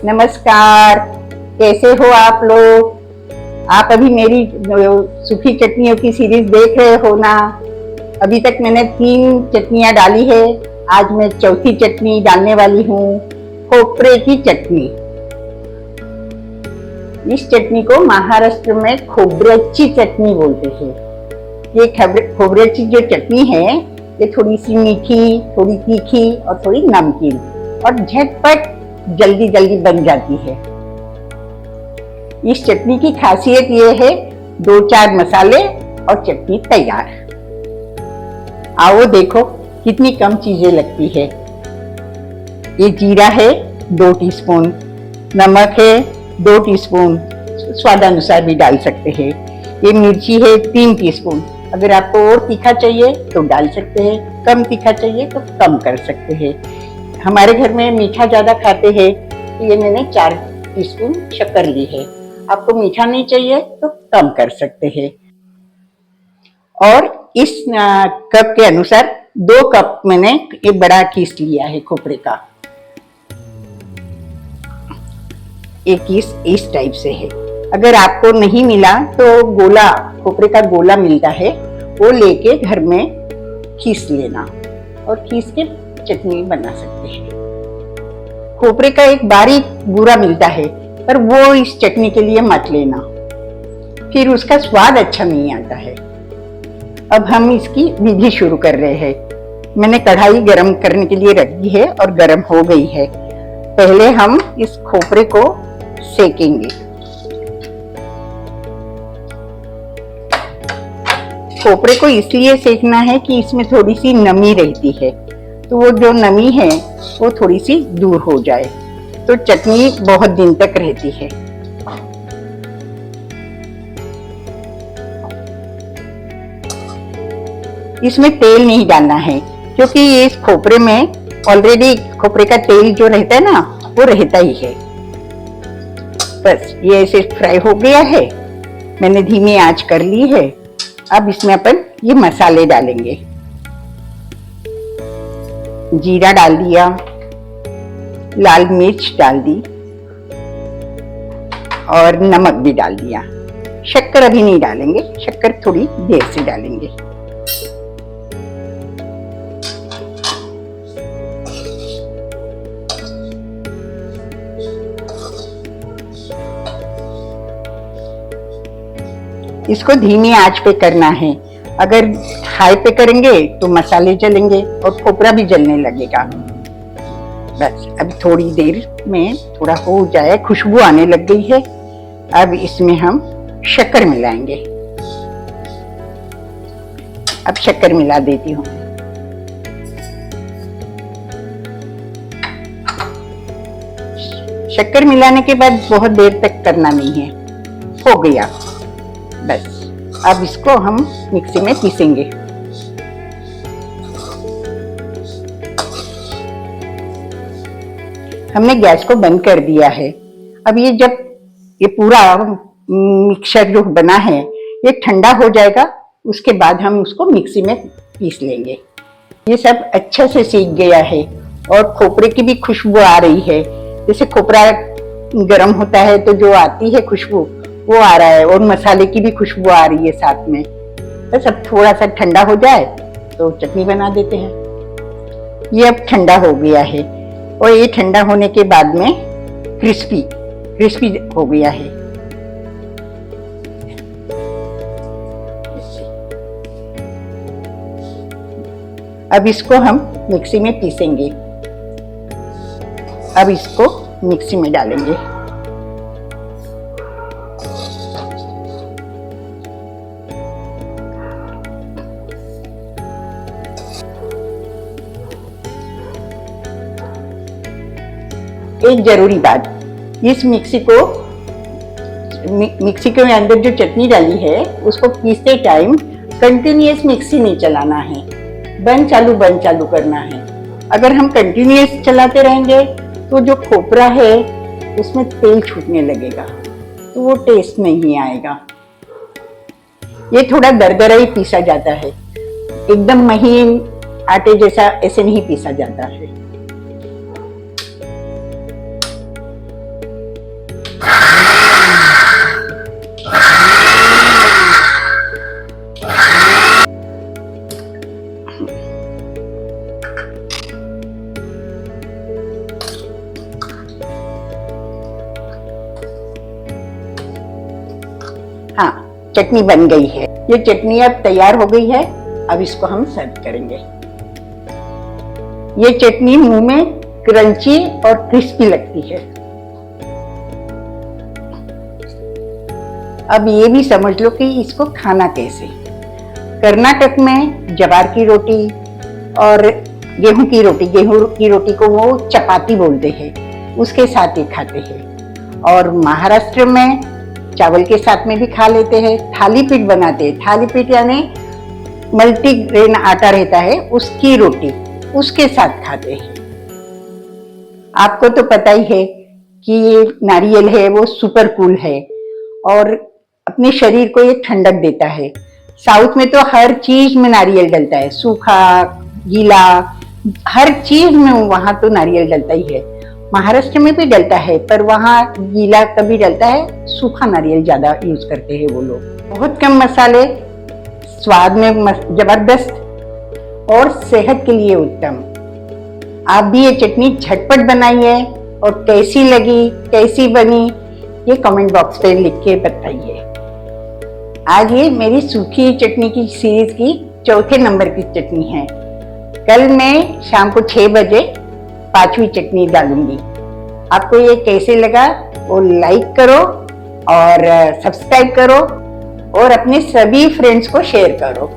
नमस्कार। कैसे हो आप लोग? आप अभी मेरी सूखी चटनियों की सीरीज देख रहे हो ना? अभी तक मैंने 3 चटनियां डाली है। आज मैं चौथी चटनी डालने वाली हूँ, खोपरे की चटनी। इस चटनी को महाराष्ट्र में खोबरेची चटनी बोलते हैं। ये खोबरेची जो चटनी है, ये थोड़ी सी मीठी, थोड़ी तीखी और थोड़ी नमकीन और झटपट जल्दी जल्दी बन जाती है। इस चटनी की खासियत ये है, 2-4 मसाले और चटनी तैयार। आओ देखो कितनी कम चीजें लगती है। ये जीरा है 2 टीस्पून, नमक है 2 टीस्पून, स्वादानुसार भी डाल सकते हैं। ये मिर्ची है 3 टीस्पून। अगर आपको और तीखा चाहिए तो डाल सकते हैं, कम तीखा चाहिए तो कम कर सकते हैं। हमारे घर में मीठा ज्यादा खाते हैं, तो ये मैंने 4 टीस्पून शक्कर ली है। आपको मीठा नहीं चाहिए तो कम कर सकते हैं। और इस कप के अनुसार 2 कप मैंने एक बड़ा कीस लिया है खोपरे का। एक कीस इस टाइप से है। अगर आपको नहीं मिला तो गोला, खोपरे का गोला मिलता है, वो लेके घर में खीस लेना और खीस के चटनी बना सकते हैं। खोपरे का एक बारीक बूरा मिलता है, पर वो इस चटनी के लिए मत लेना, फिर उसका स्वाद अच्छा नहीं आता है। अब हम इसकी विधि शुरू कर रहे हैं। मैंने कढ़ाई गरम करने के लिए रख दी है और गरम हो गई है। पहले हम इस खोपरे को सेकेंगे। खोपरे को इसलिए सेकना है कि इसमें थोड़ी सी नमी रहती है, तो वो जो नमी है वो थोड़ी सी दूर हो जाए, तो चटनी बहुत दिन तक रहती है। इसमें तेल नहीं डालना है, क्योंकि ये इस खोपरे में ऑलरेडी खोपरे का तेल जो रहता है ना, वो रहता ही है। बस ये ऐसे फ्राई हो गया है, मैंने धीमी आंच कर ली है। अब इसमें अपन ये मसाले डालेंगे। जीरा डाल दिया, लाल मिर्च डाल दी और नमक भी डाल दिया। शक्कर अभी नहीं डालेंगे, शक्कर थोड़ी देर से डालेंगे। इसको धीमी आंच पे करना है। अगर हाई पे करेंगे तो मसाले जलेंगे और खोपरा भी जलने लगेगा। बस अब थोड़ी देर में थोड़ा हो जाए, खुशबू आने लग गई है। अब इसमें हम शक्कर मिलाएंगे। अब शक्कर मिला देती हूँ। शक्कर मिलाने के बाद बहुत देर तक करना नहीं है, हो गया बस। अब इसको हम मिक्सी में पीसेंगे। हमने गैस को बंद कर दिया है। अब ये जब ये पूरा मिक्सचर जो बना है ये ठंडा हो जाएगा, उसके बाद हम उसको मिक्सी में पीस लेंगे। ये सब अच्छा से सीख गया है और खोपरे की भी खुशबू आ रही है। जैसे खोपरा गर्म होता है तो जो आती है खुशबू, वो आ रहा है, और मसाले की भी खुशबू आ रही है साथ में। बस अब थोड़ा सा ठंडा हो जाए तो चटनी बना देते हैं। ये अब ठंडा हो गया है और ये ठंडा होने के बाद में क्रिस्पी हो गया है। अब इसको हम मिक्सी में पीसेंगे। अब इसको मिक्सी में डालेंगे। एक जरूरी बात, इस मिक्सी के अंदर जो चटनी डाली है उसको पीसते टाइम कंटिन्यूअस मिक्सी नहीं चलाना है, बंद चालू करना है। अगर हम कंटिन्यूअस चलाते रहेंगे तो जो खोपरा है उसमें तेल छूटने लगेगा, तो वो टेस्ट नहीं आएगा। ये थोड़ा दरदरा ही पीसा जाता है, एकदम महीन आटे जैसा ऐसे नहीं पीसा जाता है। चटनी बन गई है। ये चटनी अब तैयार हो गई है। अब इसको हम सर्व करेंगे। ये चटनी मुंह में क्रंची और क्रिस्पी लगती है। अब ये भी समझ लो कि इसको खाना कैसे। कर्नाटक में ज्वार की रोटी और गेहूं की रोटी को वो चपाती बोलते हैं, उसके साथ ये खाते हैं। और महाराष्ट्र में चावल के साथ में भी खा लेते हैं। थालीपीठ बनाते हैं। थालीपीठ यानी मल्टीग्रेन आटा रहता है, उसकी रोटी उसके साथ खाते हैं। आपको तो पता ही है कि ये नारियल है वो सुपर कूल है और अपने शरीर को ये ठंडक देता है। साउथ में तो हर चीज में नारियल डलता है, सूखा गीला हर चीज में वहां तो नारियल डलता ही है। महाराष्ट्र में भी डलता है पर वहाँ गीला कभी डलता है, सूखा नारियल ज्यादा यूज करते हैं वो लोग। बहुत कम मसाले, स्वाद में जबरदस्त और सेहत के लिए उत्तम। आप भी ये चटनी झटपट बनाइए और कैसी लगी, कैसी बनी, ये कमेंट बॉक्स पे लिख के बताइए। आज ये मेरी सूखी चटनी की सीरीज की चौथे नंबर की चटनी है। कल मैं शाम को 6 बजे 5वीं चटनी डालूंगी। आपको ये कैसे लगा वो लाइक करो और सब्सक्राइब करो और अपने सभी फ्रेंड्स को शेयर करो।